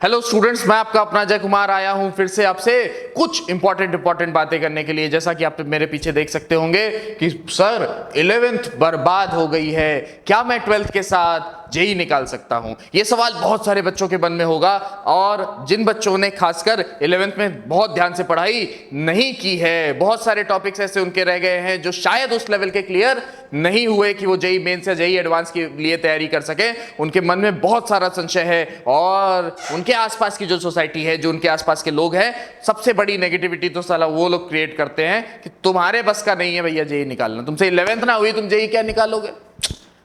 Hello students, मैं आपका अपना अजय कुमार आया हूं फिर से आपसे कुछ इंपॉर्टेंट बातें करने के लिए। जैसा कि आप मेरे पीछे देख सकते होंगे कि सर 11th बर्बाद हो गई है, क्या मैं 12th के साथ जेई निकाल सकता हूं? यह सवाल बहुत सारे बच्चों के मन में होगा, और जिन बच्चों ने खासकर 11th में बहुत ध्यान से पढ़ाई नहीं की है, बहुत सारे टॉपिक्स ऐसे उनके रह गए हैं जो शायद उस लेवल के क्लियर नहीं हुए कि वो जेई मेंस या जेई एडवांस के लिए तैयारी कर सके। उनके मन में बहुत सारा संशय है, और उनके आसपास की जो सोसाइटी है, जो उनके आसपास के लोग हैं, सबसे बड़ी नेगेटिविटी तो साला वो लोग क्रिएट करते हैं कि तुम्हारे बस का नहीं है भैया जेई निकालना, तुमसे 11th ना हुई, तुम जेई क्या निकालोगे?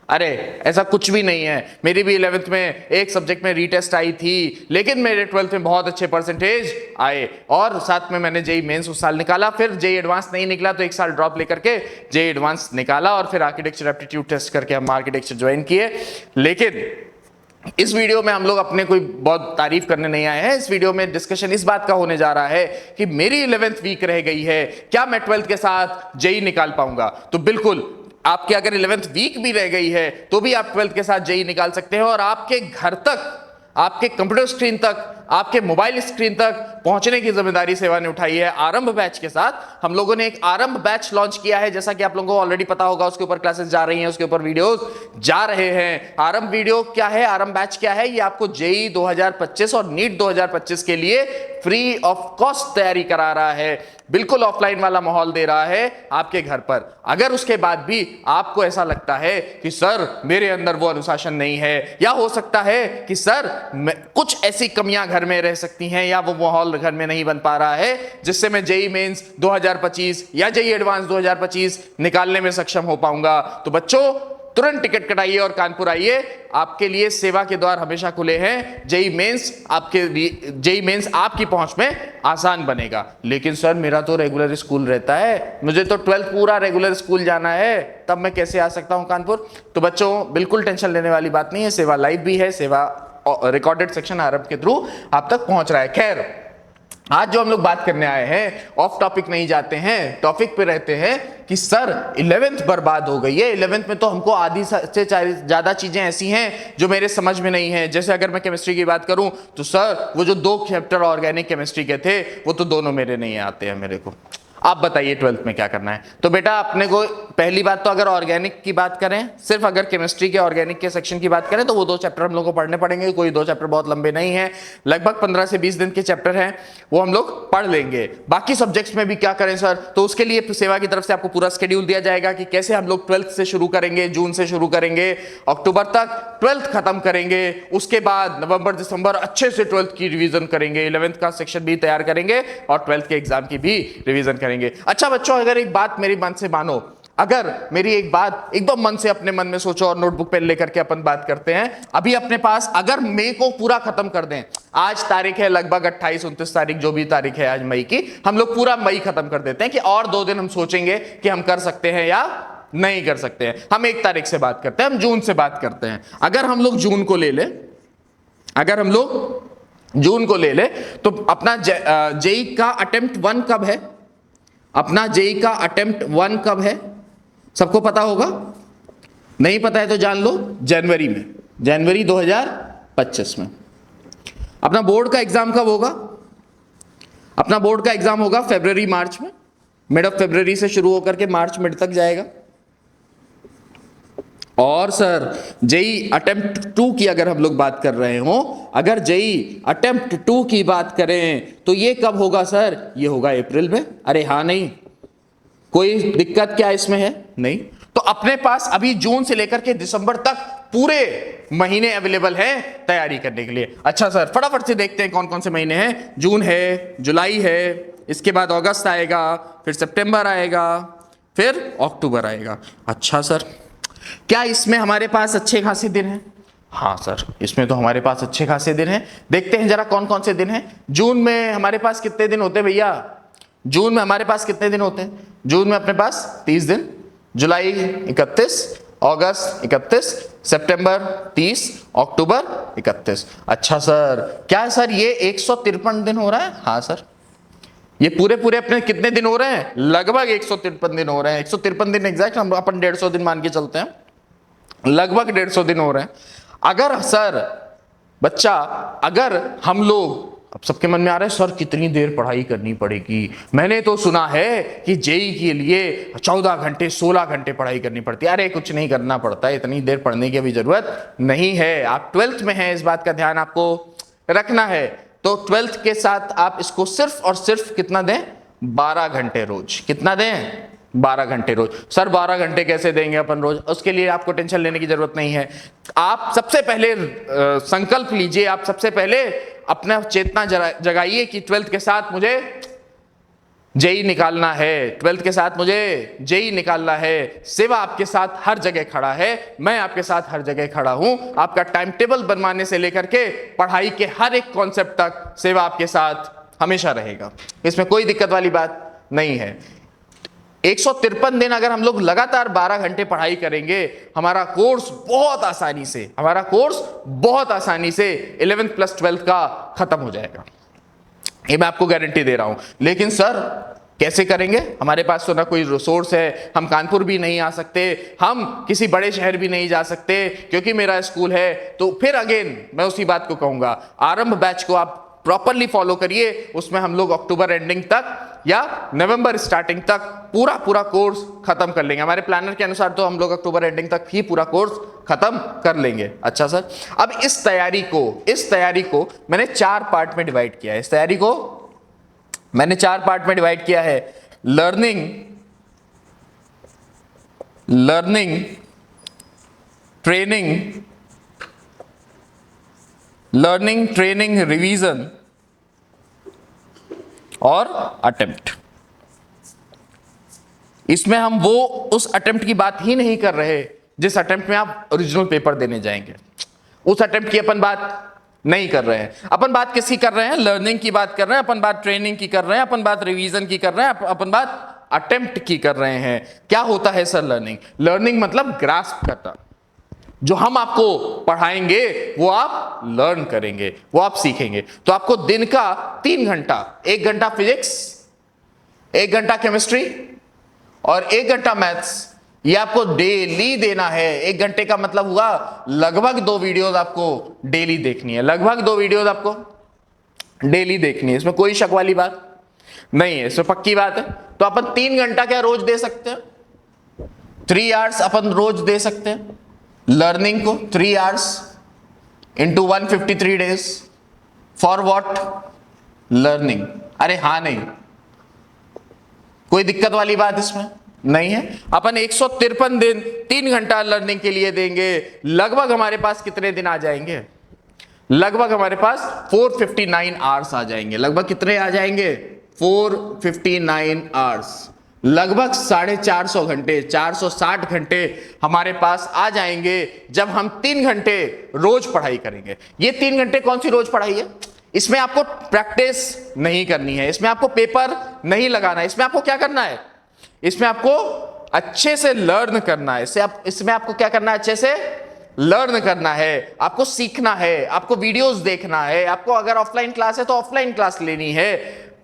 अरे ऐसा कुछ भी नहीं है। मेरी भी 11th में एक सब्जेक्ट में रीटेस्ट आई थी, लेकिन मेरे 12th में बहुत अच्छे परसेंटेज आए, और साथ में मैंने जेई मेंस उस साल निकाला। फिर जेई एडवांस नहीं निकला तो एक साल ड्रॉप लेकर के जेई एडवांस निकाला, और फिर आर्किटेक्चर एप्टीट्यूड टेस्ट करके हम आर्किटेक्चर ज्वाइन किए। लेकिन इस वीडियो में हम लोग अपने कोई बहुत तारीफ करने नहीं आए हैं। इस वीडियो में डिस्कशन इस बात का होने जा रहा है कि मेरी 11th वीक रह गई है, क्या मैं 12th के साथ जेई निकाल पाऊंगा? तो बिल्कुल, आपके अगर 11th वीक भी रह गई है तो भी आप 12th के साथ जेई निकाल सकते हैं, और आपके घर तक, आपके कंप्यूटर स्क्रीन तक, आपके मोबाइल स्क्रीन तक पहुंचने की जिम्मेदारी सेवा ने उठाई है। आरंभ बैच के साथ हम लोगों ने एक आरंभ बैच लॉन्च किया है, जैसा कि आप लोगों को ऑलरेडी पता होगा। उसके ऊपर क्लासेस जा रही हैं, उसके ऊपर वीडियोस जा रहे हैं। आरंभ वीडियो क्या है, आरंभ बैच क्या है? ये आपको जेई 2025 और नीट 2025 के लिए फ्री ऑफ कॉस्ट तैयारी करा रहा है, बिल्कुल ऑफलाइन वाला माहौल दे रहा है आपके घर पर। अगर उसके बाद भी आपको ऐसा लगता है कि सर मेरे अंदर वो अनुशासन नहीं है, या हो सकता है कि सर कुछ ऐसी कमियां घर में रह सकती हैं, या वो माहौल घर में नहीं बन पा रहा है जिससे मैं जेई मेंस 2025 या जेई एडवांस 2025 निकालने में सक्षम हो पाऊंगा, तो बच्चों तुरंत टिकट कटाइए और कानपुर आइए। आपके लिए सेवा के द्वार हमेशा खुले हैं। जेई मेंस आपकी पहुंच में आसान बनेगा। लेकिन सर मेरा तो रेगुलर स्कूल रहता है, मुझे तो 12th पूरा रेगुलर स्कूल जाना है, तब मैं कैसे आ सकता हूं कानपुर? तो बच्चों बिल्कुल टेंशन लेने वाली बात नहीं है, सेवा लाइव भी है, सेवा रिकॉर्डेड सेक्शन आरंभ के थ्रू आप तक पहुंच रहा है। खैर, आज जो हम लोग बात करने आए हैं, ऑफ टॉपिक नहीं जाते हैं, टॉपिक पे रहते हैं कि सर 11th बर्बाद हो गई है। 11th में तो हमको आधी से ज्यादा चीजें ऐसी हैं जो मेरे समझ में नहीं है। जैसे अगर मैं केमिस्ट्री की बात करूं तो सर वो जो 2 चैप्टर ऑर्गेनिक केमिस्ट्री के थे, वो तो दोनों मेरे नहीं आते हैं मेरे को। आप बताइए 12th में क्या करना है? तो बेटा अपने को पहली बात तो, अगर ऑर्गेनिक की बात करें, सिर्फ अगर केमिस्ट्री के ऑर्गेनिक के सेक्शन की बात करें, तो वो 2 चैप्टर हम लोग को पढ़ने पड़ेंगे। कोई 2 चैप्टर बहुत लंबे नहीं है, लगभग 15 से 20 दिन के चैप्टर हैं, वो हम लोग पढ़ लेंगे। बाकी सब्जेक्ट्स में भी क्या करें सर? तो उसके लिए सेवा की तरफ से आपको पूरा शेड्यूल दिया जाएगा कि कैसे हम लोग 12th से शुरू करेंगे, जून से शुरू करेंगे, अक्टूबर तक 12th खत्म करेंगे, उसके बाद नवंबर दिसंबर अच्छे से 12th की रिवीजन करेंगे, 11th का सेक्शन भी तैयार करेंगे, और 12th के एग्जाम की भी रिवीजन करेंगे। अच्छा बच्चों, अगर एक बात मेरी मन से मानो, अगर मेरी एक बात एकदम मन से अपने मन में सोचो, और नोटबुक पेन लेकर के अपन बात करते हैं। अभी अपने पास अगर मई को पूरा खत्म कर दें, आज तारीख है लगभग 28-29 तारीख, जो भी तारीख है आज मई की, हम लोग पूरा मई खत्म कर देते हैं कि और 2 दिन हम सोचेंगे कि हम कर सकते हैं या नहीं कर सकते हैं। हम 1 तारीख से बात करते हैं, हम जून से बात करते हैं। अगर हम लोग जून को ले ले, अगर हम लोग जून को ले ले, तो अपना जेई का अटेम्प्ट 1 कब है? अपना जेई का अटेम्प्ट 1 कब है? सबको पता होगा? नहीं पता है तो जान लो, जनवरी में, जनवरी 2025 में। अपना बोर्ड का एग्जाम कब होगा? अपना बोर्ड का एग्जाम होगा फरवरी मार्च में, मिड ऑफ फरवरी से शुरू होकर के मार्च मिड तक जाएगा। और सर जेई अटेम्प्ट 2 की अगर हम लोग बात कर रहे हो, अगर जेई अटेम्प्ट 2 की बात करें तो ये कब होगा सर? ये होगा अप्रैल में। अरे हाँ, नहीं कोई दिक्कत क्या इसमें है? नहीं। तो अपने पास अभी जून से लेकर के दिसंबर तक पूरे महीने अवेलेबल हैं तैयारी करने के लिए। अच्छा सर, फटाफट से देखते हैं कौन कौन से महीने हैं। जून है, जुलाई है, इसके बाद अगस्त आएगा, फिर सितंबर आएगा, फिर अक्टूबर आएगा। अच्छा सर, क्या इसमें हमारे पास अच्छे खासे दिन हैं? हाँ सर, इसमें तो हमारे पास अच्छे खासे दिन हैं। देखते हैं जरा कौन कौन से दिन हैं। जून में हमारे पास कितने दिन होते हैं भैया? जून में हमारे पास कितने दिन होते हैं? जून में अपने पास 30 दिन, जुलाई 31, अगस्त 31, सितंबर 30, अक्टूबर 31। अच्छा सर, क्या सर ये 153 दिन हो रहा है? हाँ सर, ये पूरे पूरे अपने कितने दिन हो रहे हैं? लगभग 153 दिन हो रहे हैं। 153 दिन एग्जैक्ट, हम अपन 150 दिन मान के चलते हैं, लगभग 150 दिन हो रहे हैं। अगर सर बच्चा अगर हम लोग, अब सबके मन में आ रहा है सर कितनी देर पढ़ाई करनी पड़ेगी, मैंने तो सुना है कि जेई के लिए 14 घंटे 16 घंटे पढ़ाई करनी पड़ती है। अरे कुछ नहीं करना पड़ता है, इतनी देर पढ़ने की अभी जरूरत नहीं है। आप 12th में हैं, इस बात का ध्यान आपको रखना है। तो 12th के साथ आप इसको सिर्फ और सिर्फ कितना दें, 12 घंटे रोज। कितना दें, 12 घंटे रोज। सर 12 घंटे कैसे देंगे अपन रोज, उसके लिए आपको टेंशन लेने की जरूरत नहीं है। आप सबसे पहले संकल्प लीजिए, आप सबसे पहले अपना चेतना जगाइए कि 12th के साथ मुझे जेई निकालना है, 12th के साथ मुझे जेई निकालना है। सेवा आपके साथ हर जगह खड़ा है, मैं आपके साथ हर जगह खड़ा हूं। आपका टाइम टेबल बनवाने से लेकर के पढ़ाई के हर एक कॉन्सेप्ट तक सेवा आपके साथ हमेशा रहेगा, इसमें कोई दिक्कत वाली बात नहीं है। 153 दिन अगर हम लोग लगातार 12 घंटे पढ़ाई करेंगे, हमारा कोर्स बहुत आसानी से, 11th प्लस 12th का खत्म हो जाएगा, ये मैं आपको गारंटी दे रहा हूं। लेकिन सर कैसे करेंगे, हमारे पास तो ना कोई रिसोर्स है, हम कानपुर भी नहीं आ सकते, हम किसी बड़े शहर भी नहीं जा सकते क्योंकि मेरा स्कूल है। तो फिर अगेन मैं उसी बात को कहूंगा, आरंभ बैच को आप प्रॉपरली फॉलो करिए। उसमें हम लोग अक्टूबर एंडिंग तक या नवंबर स्टार्टिंग तक पूरा कोर्स खत्म कर लेंगे। हमारे प्लानर के अनुसार तो हम लोग अक्टूबर एंडिंग तक ही पूरा कोर्स खत्म कर लेंगे। अच्छा सर, अब इस तैयारी को मैंने 4 पार्ट में डिवाइड किया है। इस तैयारी को मैंने 4 पार्ट में डिवाइड किया है। लर्निंग, ट्रेनिंग, रिवीजन और अटेम्प्ट। इसमें हम वो उस अटेम्प्ट की बात ही नहीं कर रहे जिस अटेम्प्ट में आप ओरिजिनल पेपर देने जाएंगे, उस अटेम्प्ट की अपन बात नहीं कर रहे हैं। अपन बात किसकी कर रहे हैं, लर्निंग की बात कर रहे हैं, अपन बात ट्रेनिंग की कर रहे हैं, अपन बात रिवीजन की कर रहे हैं, अपन बात अटेम्प्ट की कर रहे हैं। क्या होता है सर लर्निंग मतलब ग्रास्प करना। जो हम आपको पढ़ाएंगे वो आप लर्न करेंगे, वो आप सीखेंगे। तो आपको दिन का 3 घंटा, 1 घंटा फिजिक्स, 1 घंटा केमिस्ट्री और 1 घंटा मैथ्स, ये आपको डेली देना है। 1 घंटे का मतलब हुआ लगभग 2 वीडियोस आपको डेली देखनी है, लगभग 2 वीडियोस आपको डेली देखनी है। इसमें कोई शक वाली बात नहीं है, इसमें पक्की बात है। तो अपन 3 घंटा क्या रोज दे सकते हैं, 3 आवर्स अपन रोज दे सकते हैं लर्निंग को, 3 hours into 153 days for what, learning. अरे हाँ नहीं, कोई दिक्कत वाली बात इसमें नहीं है। अपन 153 दिन 3 घंटा लर्निंग के लिए देंगे, लगभग हमारे पास कितने दिन आ जाएंगे, लगभग हमारे पास 459 आवर्स आ जाएंगे। लगभग कितने आ जाएंगे, 459 आवर्स, लगभग 450 घंटे, 460 घंटे हमारे पास आ जाएंगे जब हम 3 घंटे रोज पढ़ाई करेंगे। ये 3 घंटे कौन सी रोज पढ़ाई है, इसमें आपको प्रैक्टिस नहीं करनी है, इसमें आपको पेपर नहीं लगाना है, इसमें आपको क्या करना है, इसमें आपको अच्छे से लर्न करना है। इसमें आपको क्या करना है, अच्छे से लर्न करना है, आपको सीखना है, आपको वीडियोस देखना है, आपको अगर ऑफलाइन क्लास है तो ऑफलाइन क्लास लेनी है।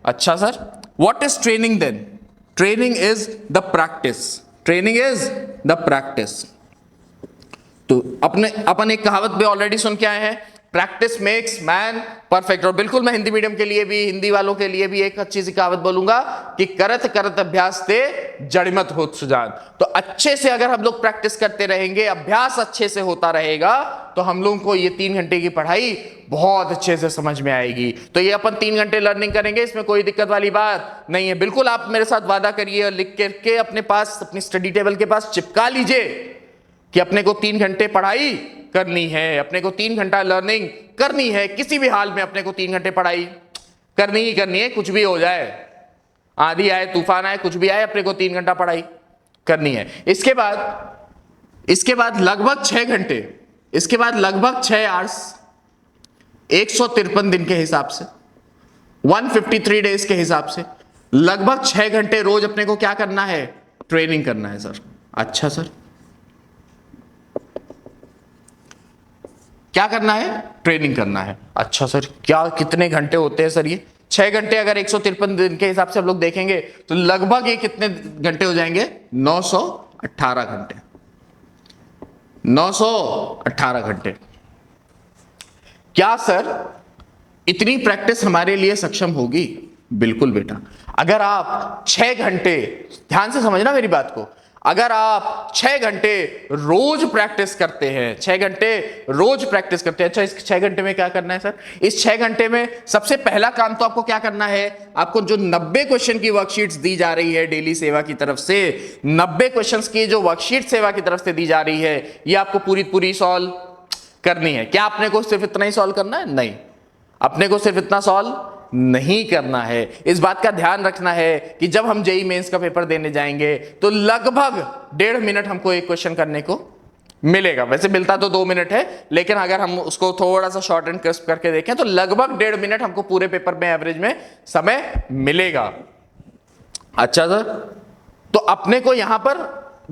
अच्छा sir, what is training then, training is the practice, training is the practice. तो अपन एक कहावत भी ऑलरेडी सुन के आए हैं, प्रैक्टिस मेक्स मैन परफेक्ट। और बिल्कुल मैं हिंदी मीडियम के लिए भी, हिंदी वालों के लिए भी एक अच्छी सी कहावत बोलूंगा कि करत करत अभ्यास ते जड़मत होत सुजान। तो अच्छे से अगर हम लोग प्रैक्टिस करते रहेंगे, अभ्यास अच्छे से होता रहेगा, तो हम लोगों को ये 3 घंटे की पढ़ाई बहुत अच्छे से समझ में आएगी। तो ये अपन 3 घंटे लर्निंग करेंगे, इसमें कोई दिक्कत वाली बात नहीं है। बिल्कुल आप मेरे साथ वादा करिए और लिख करके अपने पास, अपनी स्टडी टेबल के पास चिपका लीजिए कि अपने को 3 घंटे पढ़ाई करनी है, अपने को 3 घंटा लर्निंग करनी है। किसी भी हाल में अपने को 3 घंटे पढ़ाई करनी ही करनी है, कुछ भी हो जाए, आंधी आए तूफान आए कुछ भी आए, अपने को 3 घंटा पढ़ाई करनी है। इसके बाद लगभग 6 घंटे, इसके बाद लगभग 6 आवर्स 153 दिन के हिसाब से, 153 डेज के हिसाब से लगभग 6 घंटे रोज अपने को क्या करना है, ट्रेनिंग करना है सर। अच्छा सर, क्या करना है, ट्रेनिंग करना है। अच्छा सर, क्या कितने घंटे होते हैं सर, ये 6 घंटे अगर 153 दिन के हिसाब से हम लोग देखेंगे तो लगभग ये कितने घंटे हो जाएंगे, 918 घंटे, 918 घंटे। क्या सर इतनी प्रैक्टिस हमारे लिए सक्षम होगी? बिल्कुल बेटा। अगर आप 6 घंटे, ध्यान से समझना मेरी बात को, अगर आप 6 घंटे रोज प्रैक्टिस करते हैं, 6 घंटे रोज प्रैक्टिस करते हैं, अच्छा इस 6 घंटे में क्या करना है सर? इस 6 घंटे में सबसे पहला काम तो आपको क्या करना है, आपको जो 90 क्वेश्चन की वर्कशीट्स दी जा रही है डेली सेवा की तरफ से, 90 क्वेश्चंस की जो वर्कशीट सेवा की तरफ से दी जा रही है, ये आपको पूरी पूरी सॉल्व करनी है। क्या आपने को सिर्फ इतना ही सॉल्व करना है? नहीं, अपने को सिर्फ इतना सॉल्व नहीं करना है। इस बात का ध्यान रखना है कि जब हम जेईई मेंस का पेपर देने जाएंगे तो लगभग 1.5 मिनट हमको एक क्वेश्चन करने को मिलेगा। वैसे मिलता तो 2 मिनट है, लेकिन अगर हम उसको थोड़ा सा शॉर्ट एंड क्रिस्प करके देखें तो लगभग 1.5 मिनट हमको पूरे पेपर में एवरेज में समय मिलेगा। अच्छा सर, तो अपने को यहां पर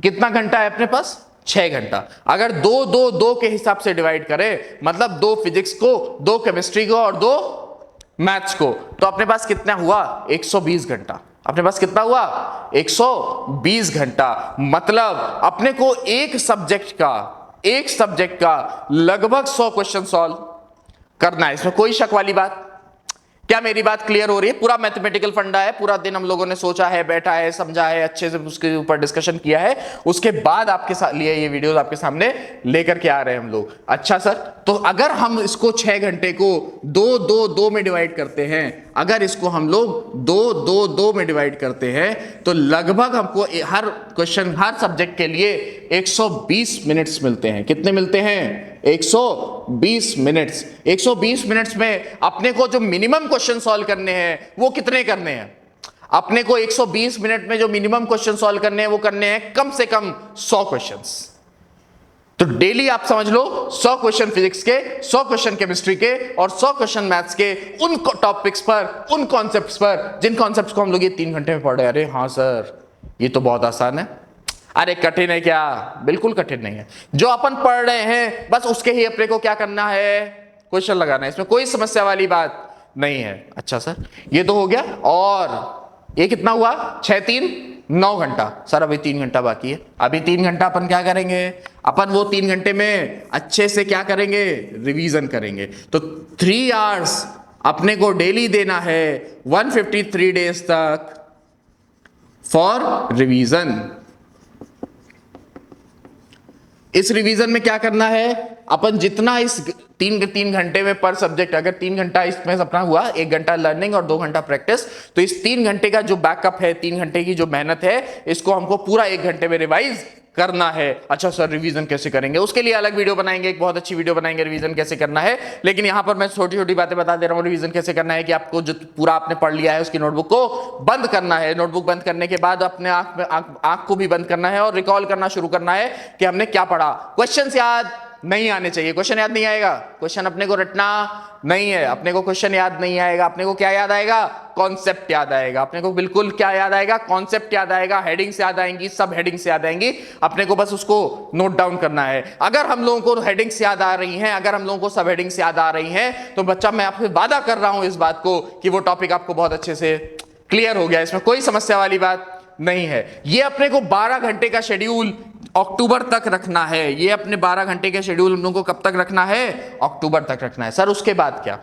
कितना घंटा है अपने पास? 6 घंटा। अगर 2-2-2 के हिसाब से डिवाइड करें, मतलब 2 फिजिक्स को, 2 केमिस्ट्री को और 2 मैथ्स को, तो अपने पास कितना हुआ? 120 घंटा। अपने पास कितना हुआ? 120 घंटा। मतलब अपने को एक सब्जेक्ट का लगभग 100 क्वेश्चन सॉल्व करना है। इसमें कोई शक वाली बात? क्या मेरी बात क्लियर हो रही है? पूरा मैथमेटिकल फंडा है, पूरा दिन हम लोगों ने सोचा है, बैठा है, समझा है, अच्छे से उसके ऊपर डिस्कशन किया है, उसके बाद आपके लिए ये वीडियोस आपके सामने लेकर के आ रहे हैं हम लोग। अच्छा सर, तो अगर हम इसको 6 घंटे को 2-2-2 में डिवाइड करते हैं, अगर इसको हम लोग 2-2-2 में डिवाइड करते हैं तो लगभग हमको हर क्वेश्चन, हर सब्जेक्ट के लिए 120 मिनट्स मिलते हैं। कितने मिलते हैं? 120 मिनट्स। 120 मिनट्स में अपने को जो मिनिमम क्वेश्चन सॉल्व करने हैं वो कितने करने हैं? अपने को 120 मिनट में जो मिनिमम क्वेश्चन सॉल्व करने हैं वो करने हैं कम से कम 100 क्वेश्चंस। तो डेली आप समझ लो 100 क्वेश्चन फिजिक्स के, 100 क्वेश्चन केमिस्ट्री के और 100 क्वेश्चन मैथ्स के, उन टॉपिक्स पर, उन कॉन्सेप्ट्स पर जिन कॉन्सेप्ट्स को हम लोग ये 3 घंटे में पढ़ रहे हैं। अरे हाँ सर, ये तो बहुत आसान है। अरे कठिन है क्या? बिल्कुल कठिन नहीं है। जो अपन पढ़ रहे हैं बस उसके ही अपने को क्या करना है? क्वेश्चन लगाना है। इसमें कोई समस्या वाली बात नहीं है। अच्छा सर, ये तो हो गया। और ये कितना हुआ? 6-3-9 घंटा। सर अभी 3 घंटा बाकी है। अभी 3 घंटा अपन क्या करेंगे? अपन वो 3 घंटे में अच्छे से क्या करेंगे? रिवीजन करेंगे। तो 3 आवर्स अपने को डेली देना है 153 डेज तक फॉर रिवीजन। इस रिवीजन में क्या करना है? अपन जितना इस 3 घंटे में पर सब्जेक्ट, अगर 3 घंटा इसमें अपना हुआ, 1 घंटा लर्निंग और 2 घंटा प्रैक्टिस, तो इस 3 घंटे का जो बैकअप है, 3 घंटे की जो मेहनत है, इसको हमको पूरा 1 घंटे में रिवाइज करना है। अच्छा सर, रिवीजन कैसे करेंगे? उसके लिए अलग वीडियो बनाएंगे, एक बहुत अच्छी वीडियो बनाएंगे रिवीजन कैसे करना है। लेकिन यहां पर मैं छोटी छोटी बातें बता दे रहा हूं रिवीजन कैसे करना है। कि आपको जो पूरा आपने पढ़ लिया है उसकी नोटबुक को बंद करना है। नोटबुक बंद करने के बाद अपने आंख को भी बंद करना है और रिकॉल करना शुरू करना है कि हमने क्या पढ़ा। क्वेश्चन याद नहीं आने चाहिए। क्वेश्चन याद नहीं आएगा, क्वेश्चन अपने को रटना नहीं है। अपने को क्वेश्चन याद नहीं आएगा, अपने को क्या याद आएगा? कॉन्सेप्ट याद आएगा। अपने को बिल्कुल क्या याद आएगा? कॉन्सेप्ट याद आएगा। हेडिंग्स याद आएंगी, सब हेडिंग्स याद आएंगी। अपने को बस उसको नोट डाउन करना है। अगर हम लोगों को हेडिंग्स याद आ रही हैं, अगर हम लोगों को सब हेडिंग्स याद आ रही हैं, तो बच्चा मैं आपसे वादा कर रहा हूं इस बात को कि वो टॉपिक आपको बहुत अच्छे से क्लियर हो गया। इसमें कोई समस्या वाली बात नहीं है। ये अपने को 12 घंटे का शेड्यूल अक्टूबर तक रखना है। ये अपने 12 घंटे के शेड्यूल हम लोगों को कब तक रखना है? अक्टूबर तक रखना है। सर उसके बाद क्या?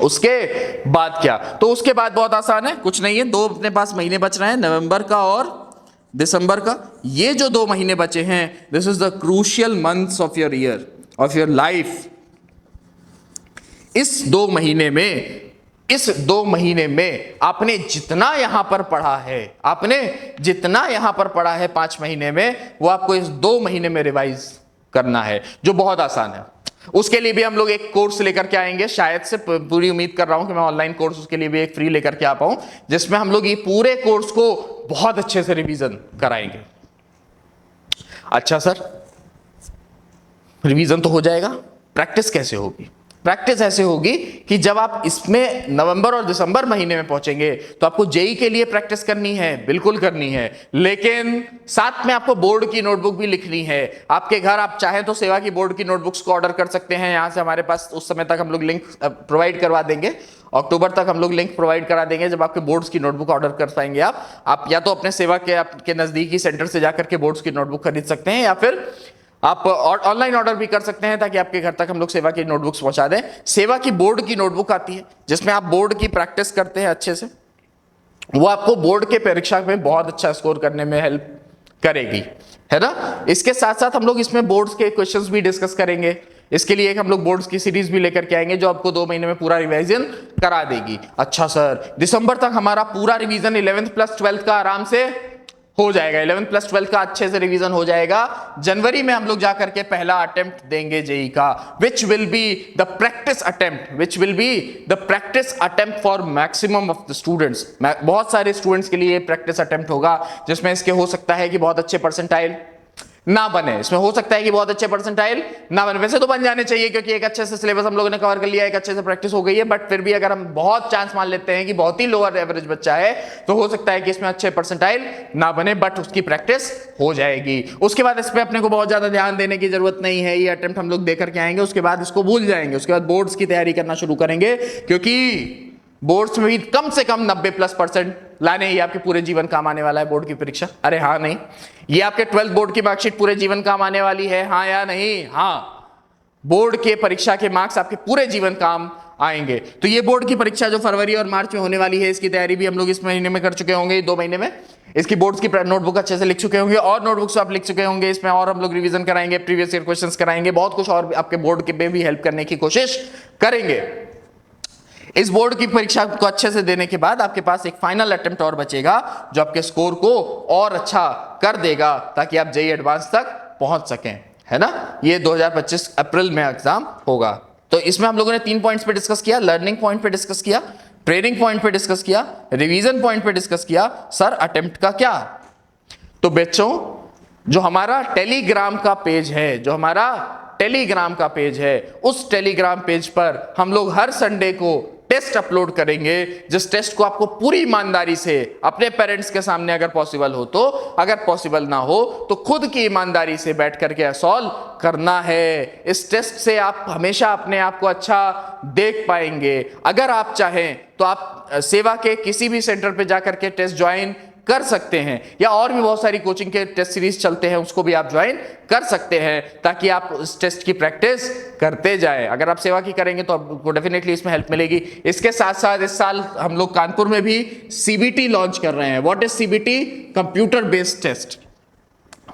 उसके बाद क्या? तो उसके बाद बहुत आसान है, कुछ नहीं है। 2 अपने पास महीने बच रहे हैं, नवंबर का और दिसंबर का। ये जो 2 महीने बचे हैं, this is the crucial months of your year, of your life. इस 2 महीने में आपने जितना यहां पर पढ़ा है, आपने जितना यहां पर पढ़ा है 5 महीने में, वो आपको इस 2 महीने में रिवाइज करना है, जो बहुत आसान है। उसके लिए भी हम लोग एक कोर्स लेकर के आएंगे। शायद से पूरी उम्मीद कर रहा हूं कि मैं ऑनलाइन कोर्स उसके लिए भी एक फ्री लेकर के आ पाऊं, जिसमें हम लोग ये पूरे कोर्स को बहुत अच्छे से रिवीजन कराएंगे। अच्छा सर, रिवीजन तो हो जाएगा, प्रैक्टिस कैसे होगी? प्रैक्टिस ऐसे होगी कि जब आप इसमें नवंबर और दिसंबर महीने में पहुंचेंगे तो आपको जेईई के लिए प्रैक्टिस करनी है, बिल्कुल करनी है। लेकिन साथ में आपको बोर्ड की नोटबुक भी लिखनी है। आपके घर आप चाहें तो सेवा की बोर्ड की नोटबुक्स को ऑर्डर कर सकते हैं। यहां से हमारे पास उस समय तक हम लोग लिंक प्रोवाइड करवा देंगे। अक्टूबर तक हम लोग लिंक प्रोवाइड करा देंगे जब आपके बोर्ड्स की नोटबुक ऑर्डर कर पाएंगे। आप या तो अपने सेवा के आपके नजदीकी सेंटर से जाकर के बोर्ड्स की नोटबुक खरीद सकते हैं, या फिर आप ऑनलाइन ऑर्डर भी कर सकते हैं ताकि आपके घर तक हम लोग सेवा की नोटबुक्स पहुंचा दें। सेवा की बोर्ड की नोटबुक आती है जिसमें आप बोर्ड की प्रैक्टिस करते हैं अच्छे से, वो आपको बोर्ड के परीक्षा में बहुत अच्छा स्कोर करने में हेल्प करेगी, है ना। इसके साथ साथ हम लोग इसमें बोर्ड्स के क्वेश्चंस भी डिस्कस करेंगे। इसके लिए एक हम लोग बोर्ड्स की सीरीज भी लेकर के आएंगे जो आपको 2 महीने में पूरा रिवीजन करा देगी। अच्छा सर, दिसंबर तक हमारा पूरा रिवीजन 11th प्लस 12th का आराम से हो जाएगा, 11th प्लस 12th का अच्छे से रिवीजन हो जाएगा। जनवरी में हम लोग जाकर के पहला अटेम्प्ट देंगे जेई का, which will be the practice attempt for maximum of the students. बहुत सारे स्टूडेंट्स के लिए प्रैक्टिस अटेम्प्ट होगा जिसमें इसके हो सकता है कि बहुत अच्छे परसेंटाइल ना बने, इसमें हो सकता है कि बहुत अच्छे परसेंटाइल ना बने। वैसे तो बन जाने चाहिए क्योंकि एक अच्छे से सिलेबस हम लोगों ने कवर कर लिया है, एक अच्छे से प्रैक्टिस हो गई है, बट फिर भी अगर हम बहुत चांस मान लेते हैं कि बहुत ही लोअर एवरेज बच्चा है तो हो सकता है कि इसमें अच्छे परसेंटाइल ना बने, बट उसकी प्रैक्टिस हो जाएगी। उसके बाद इस पर अपने को बहुत ज्यादा ध्यान देने की जरूरत नहीं है, ये अटेम्प्ट हम लोग देकर के आएंगे, उसके बाद इसको भूल जाएंगे। उसके बाद बोर्ड्स की तैयारी करना शुरू करेंगे क्योंकि बोर्ड्स में भी कम से कम 90+% लाने, ही आपके पूरे जीवन काम आने वाला है बोर्ड की परीक्षा। अरे हाँ नहीं, ये आपके 12th बोर्ड की मार्कशीट पूरे जीवन काम आने वाली है, हाँ या नहीं? हाँ, बोर्ड के परीक्षा के मार्क्स आपके पूरे जीवन काम आएंगे। तो ये बोर्ड की परीक्षा जो फरवरी और मार्च में होने वाली है, इसकी तैयारी भी हम लोग इस महीने में कर चुके होंगे, 2 महीने में इसकी बोर्ड्स की नोटबुक अच्छे से लिख चुके होंगे, और नोटबुक्स आप लिख चुके होंगे इसमें, और हम लोग रिवीजन कराएंगे, प्रीवियस ईयर क्वेश्चंस कराएंगे, बहुत कुछ और आपके बोर्ड के पे भी हेल्प करने की कोशिश करेंगे। इस बोर्ड की परीक्षा को अच्छे से देने के बाद आपके पास एक फाइनल अटेम्प्ट और बचेगा जो आपके स्कोर को और अच्छा कर देगा ताकि आप जेईई एडवांस तक पहुंच सकें, है ना। ये 2025 अप्रैल में एग्जाम होगा। तो इसमें हम लोगों ने 3 पॉइंट्स पे डिस्कस किया, लर्निंग पॉइंट पे डिस्कस किया, ट्रेनिंग पॉइंट पे डिस्कस किया, रिवीजन पॉइंट पे डिस्कस किया, सर अटेम्प्ट का क्या। तो बच्चों, जो हमारा टेलीग्राम का पेज है, उस टेलीग्राम पेज पर हम लोग हर संडे को टेस्ट अपलोड करेंगे, जिस टेस्ट को आपको पूरी ईमानदारी से अपने पेरेंट्स के सामने अगर पॉसिबल हो तो, अगर पॉसिबल ना हो तो खुद की ईमानदारी से बैठ करके सॉल्व करना है। इस टेस्ट से आप हमेशा अपने आप को अच्छा देख पाएंगे। अगर आप चाहें तो आप सेवा के किसी भी सेंटर पे जाकर के टेस्ट ज्वाइन कर सकते हैं, या और भी बहुत सारी कोचिंग के टेस्ट सीरीज चलते हैं, उसको भी आप ज्वाइन कर सकते हैं ताकि आप उस टेस्ट की प्रैक्टिस करते जाएं। अगर आप सेवा की करेंगे तो आपको डेफिनेटली इसमें हेल्प मिलेगी। इसके साथ साथ इस साल हम लोग कानपुर में भी सीबीटी लॉन्च कर रहे हैं। What is CBT? Computer based test.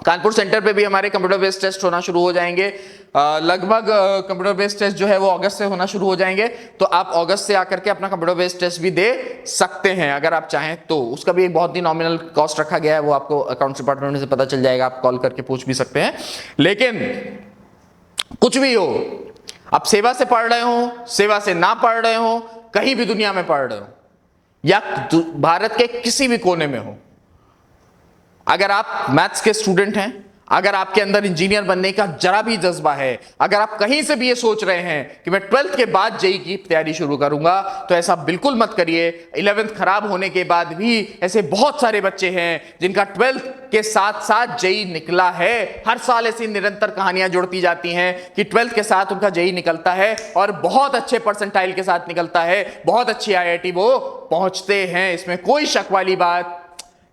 Kanpur centre पे भी हमारे कंप्यूटर बेस्ड टेस्ट होना शुरू हो जाएंगे। लगभग कंप्यूटर बेस्ड टेस्ट जो है वो अगस्त से होना शुरू हो जाएंगे, तो आप अगस्त से आकर के अपना कंप्यूटर बेस्ड टेस्ट भी दे सकते हैं अगर आप चाहें तो। उसका भी एक बहुत ही नॉमिनल कॉस्ट रखा गया है, वो आपको अकाउंट्स डिपार्टमेंट से पता चल जाएगा, आप कॉल करके पूछ भी सकते हैं। लेकिन कुछ भी हो, आप सेवा से पढ़ रहे हो, सेवा से ना पढ़ रहे हो, कहीं भी दुनिया में पढ़ रहे हो या भारत के किसी भी कोने में हो, अगर आप मैथ्स के स्टूडेंट हैं, अगर आपके अंदर इंजीनियर बनने का जरा भी जज्बा है, अगर आप कहीं से भी ये सोच रहे हैं कि मैं 12th के बाद जेईई की तैयारी शुरू करूंगा, तो ऐसा बिल्कुल मत करिए। 11th खराब होने के बाद भी ऐसे बहुत सारे बच्चे हैं जिनका 12th के साथ साथ जेईई निकला है। हर साल ऐसी निरंतर कहानियां जुड़ती जाती हैं कि 12th के साथ उनका जेईई निकलता है और बहुत अच्छे परसेंटाइल के साथ निकलता है, बहुत अच्छी आईआईटी वो पहुंचते हैं, इसमें कोई शक वाली बात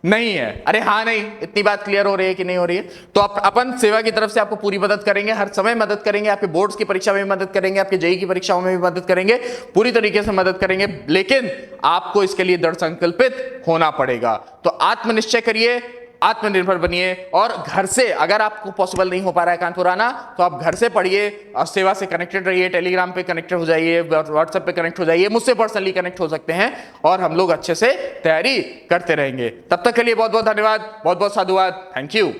नहीं है। अरे हाँ नहीं, इतनी बात क्लियर हो रही है कि नहीं हो रही है? तो अपन सेवा की तरफ से आपको पूरी मदद करेंगे, हर समय मदद करेंगे, आपके बोर्ड्स की परीक्षा में भी मदद करेंगे, आपके जेईई की परीक्षाओं में भी मदद करेंगे, पूरी तरीके से मदद करेंगे। लेकिन आपको इसके लिए दृढ़ संकल्पित होना पड़ेगा। तो आत्मनिश्चय करिए, आत्मनिर्भर बनिए, और घर से, अगर आपको पॉसिबल नहीं हो पा रहा है कानपुर आना, तो आप घर से पढ़िए और सेवा से कनेक्टेड रहिए। टेलीग्राम पे कनेक्टेड हो जाइए, व्हाट्सएप पे कनेक्ट हो जाइए, मुझसे पर्सनली कनेक्ट हो सकते हैं और हम लोग अच्छे से तैयारी करते रहेंगे। तब तक के लिए बहुत बहुत धन्यवाद, बहुत बहुत साधुवाद। Thank you.